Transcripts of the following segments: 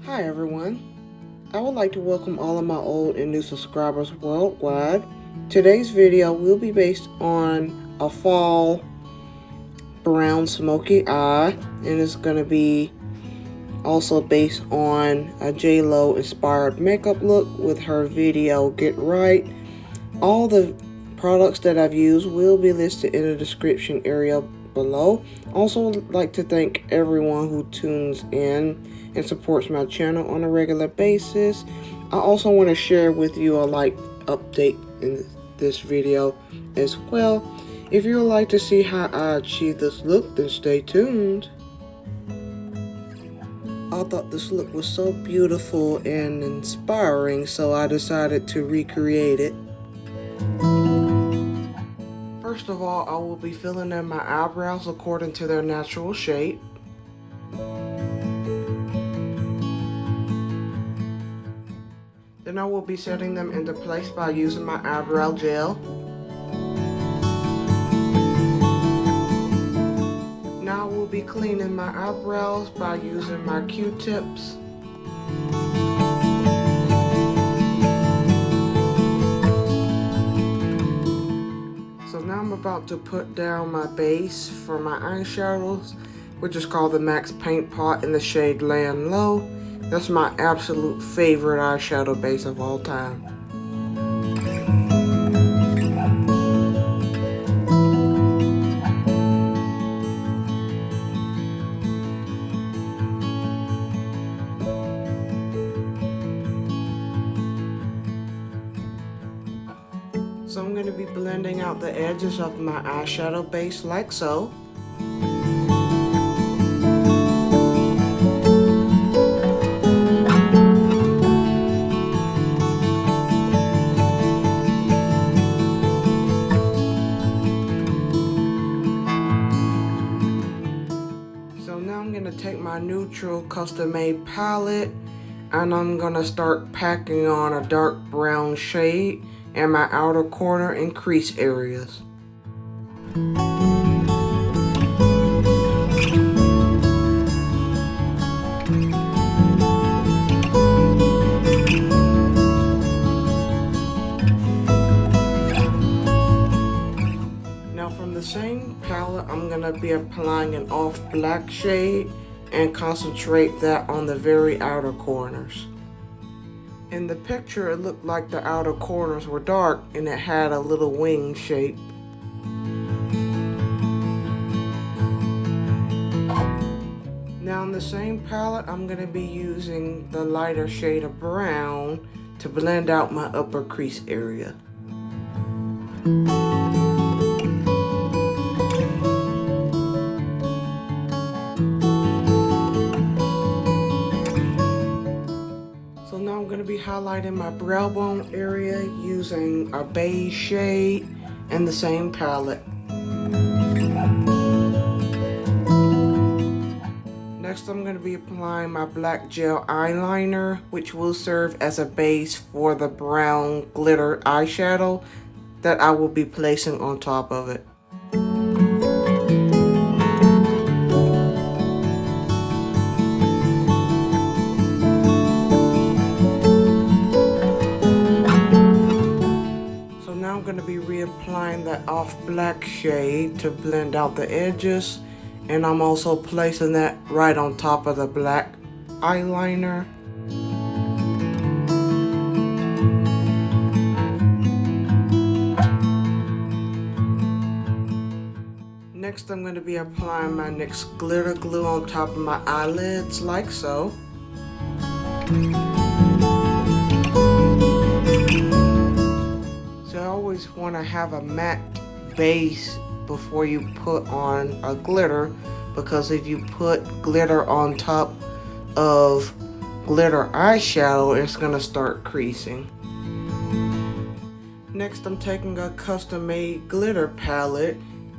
Hi everyone, I would like to welcome all of my old and new subscribers worldwide. Today's video will be based on a fall brown smoky eye, and it's going to be also based on a J.Lo inspired makeup look with her video Get Right. All the products that I've used will be listed in the description area below. Also like to thank everyone who tunes in and supports my channel on a regular basis. I also want to share with you a light update in this video as well. If you would like to see how I achieve this look, then stay tuned. I thought this look was so beautiful and inspiring, so I decided to recreate it. First of all, I will be filling in my eyebrows according to their natural shape. Then I will be setting them into place by using my eyebrow gel. Now I will be cleaning my eyebrows by using my Q-tips. So now I'm about to put down my base for my eyeshadows, which is called the Adept Paint Pot in the shade Layin Low. That's my absolute favorite eyeshadow base of all time. So I'm going to be blending out the edges of my eyeshadow base like so. So now I'm going to take my neutral custom-made palette and I'm going to start packing on a dark brown shade in my outer corner and crease areas. Now from the same palette, I'm going to be applying an off black shade and concentrate that on the very outer corners. In the picture, it looked like the outer corners were dark and it had a little wing shape. Now in the same palette, I'm going to be using the lighter shade of brown to blend out my upper crease area. Now I'm going to be highlighting my brow bone area using a beige shade and the same palette. Next I'm going to be applying my black gel eyeliner, which will serve as a base for the brown glitter eyeshadow that I will be placing on top of it. I'm going to be reapplying that off black shade to blend out the edges, and I'm also placing that right on top of the black eyeliner. Next I'm going to be applying my NYX glitter glue on top of my eyelids like so. I always want to have a matte base before you put on a glitter, because if you put glitter on top of glitter eyeshadow, it's going to start creasing. Next I'm taking a custom made glitter palette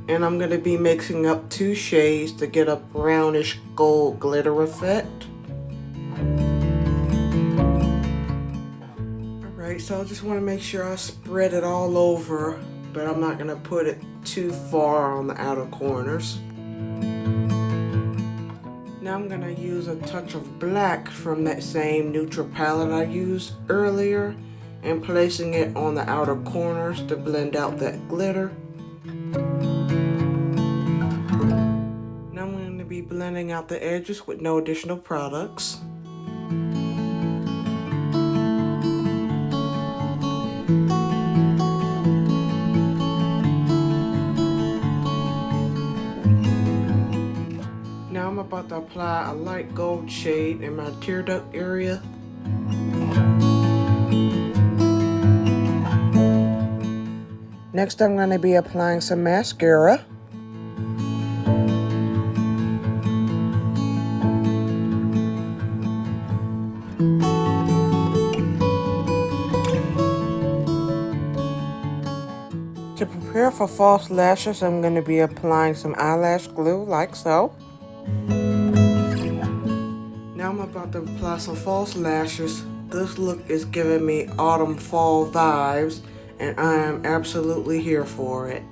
and I'm going to be mixing up two shades to get a brownish gold glitter effect. So I just want to make sure I spread it all over, but I'm not going to put it too far on the outer corners. Now I'm gonna use a touch of black from that same neutral palette I used earlier and placing it on the outer corners to blend out that glitter. Now I'm going to be blending out the edges with no additional products. Now I'm about to apply a light gold shade in my tear duct area. Next I'm going to be applying some mascara. To prepare for false lashes, I'm going to be applying some eyelash glue like so. Now I'm about to apply some false lashes. This look is giving me autumn fall vibes, and I am absolutely here for it.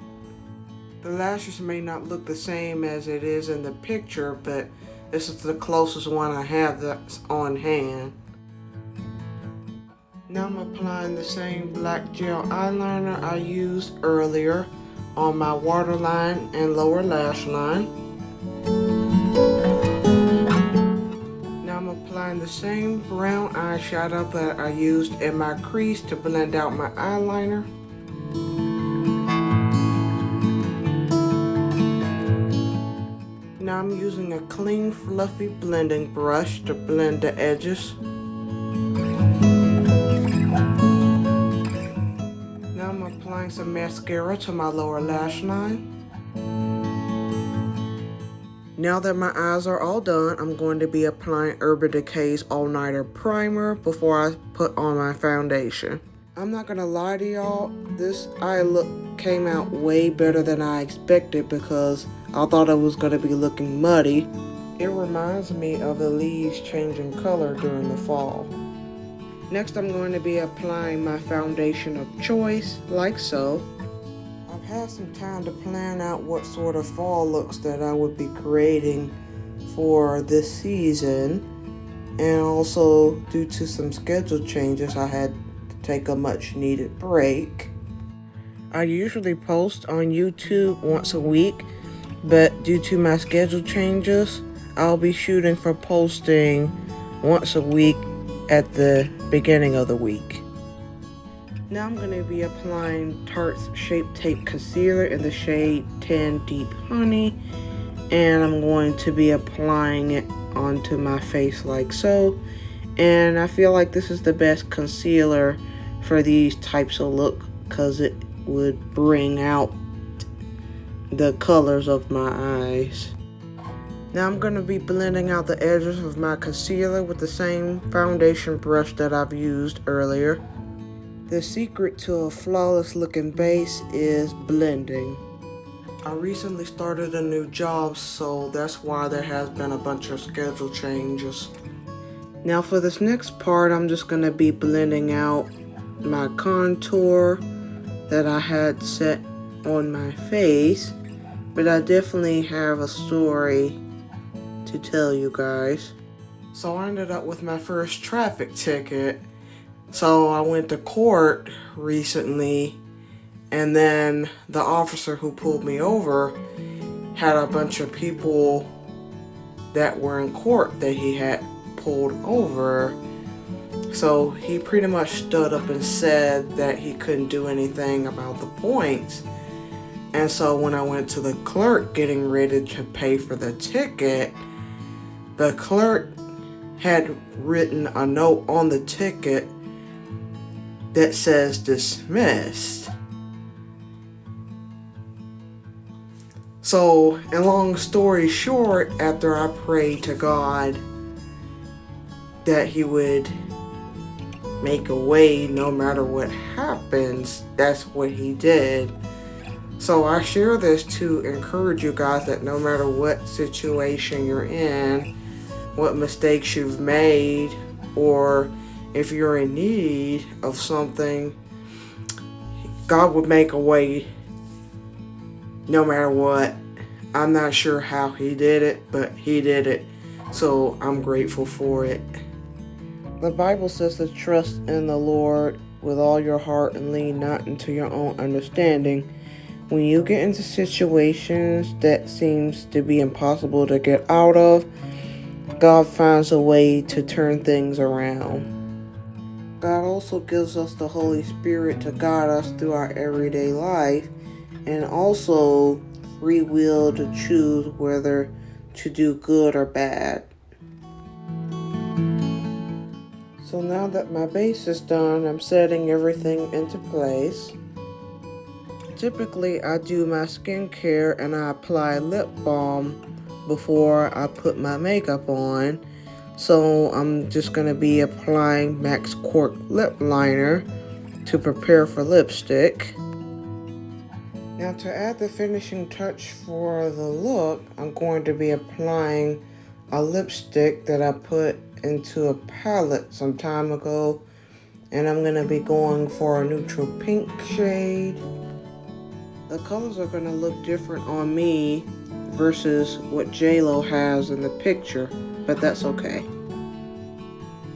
The lashes may not look the same as it is in the picture, but this is the closest one I have that's on hand. Now I'm applying the same black gel eyeliner I used earlier on my waterline and lower lash line. Now I'm applying the same brown eyeshadow that I used in my crease to blend out my eyeliner. Now I'm using a clean, fluffy blending brush to blend the edges. Now I'm applying some mascara to my lower lash line. Now that my eyes are all done, I'm going to be applying Urban Decay's All Nighter Primer before I put on my foundation. I'm not gonna lie to y'all, this eye look came out way better than I expected because I thought it was gonna be looking muddy. It reminds me of the leaves changing color during the fall. Next, I'm going to be applying my foundation of choice, like so. I've had some time to plan out what sort of fall looks that I would be creating for this season. And also, due to some schedule changes, I had to take a much needed break. I usually post on YouTube once a week, but due to my schedule changes, I'll be shooting for posting once a week at the beginning of the week. Now I'm going to be applying Tarte's Shape Tape Concealer in the shade 10 Deep Honey, and I'm going to be applying it onto my face like so. And I feel like this is the best concealer for these types of look because it would bring out the colors of my eyes. Now I'm going to be blending out the edges of my concealer with the same foundation brush that I've used earlier. The secret to a flawless looking base is blending. I recently started a new job, so that's why there has been a bunch of schedule changes. Now for this next part, I'm just going to be blending out my contour that I had set on my face, but I definitely have a story to tell you guys. So I ended up with my first traffic ticket. So I went to court recently, and then the officer who pulled me over had a bunch of people that were in court that he had pulled over. So he pretty much stood up and said that he couldn't do anything about the points. And so when I went to the clerk getting ready to pay for the ticket, the clerk had written a note on the ticket that says dismissed. So, and long story short, after I prayed to God that he would make a way no matter what happens, that's what he did. So I share this to encourage you guys that no matter what situation you're in, what mistakes you've made, or if you're in need of something, God would make a way no matter what. I'm not sure how he did it, but he did it. So I'm grateful for it. The Bible says to trust in the Lord with all your heart and lean not into your own understanding. When you get into situations that seems to be impossible to get out of, God finds a way to turn things around. God also gives us the Holy Spirit to guide us through our everyday life, and also free will to choose whether to do good or bad. So now that my base is done, I'm setting everything into place. Typically, I do my skincare and I apply lip balm before I put my makeup on. So I'm just going to be applying Max Cork lip liner to prepare for lipstick. Now to add the finishing touch for the look, I'm going to be applying a lipstick that I put into a palette some time ago, and I'm going to be going for a neutral pink shade. The colors are going to look different on me versus what J.Lo has in the picture, but that's okay.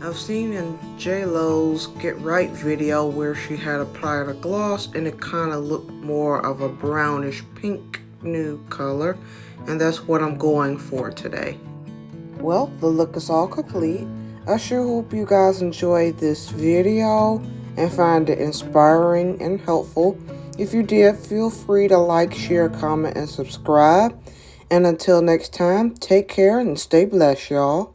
I've seen in J.Lo's Get Right video where she had applied a gloss and it kind of looked more of a brownish pink nude color, and that's what I'm going for today. Well, the look is all complete. I sure hope you guys enjoyed this video and find it inspiring and helpful. If you did, feel free to like, share, comment, and subscribe. And until next time, take care and stay blessed, y'all.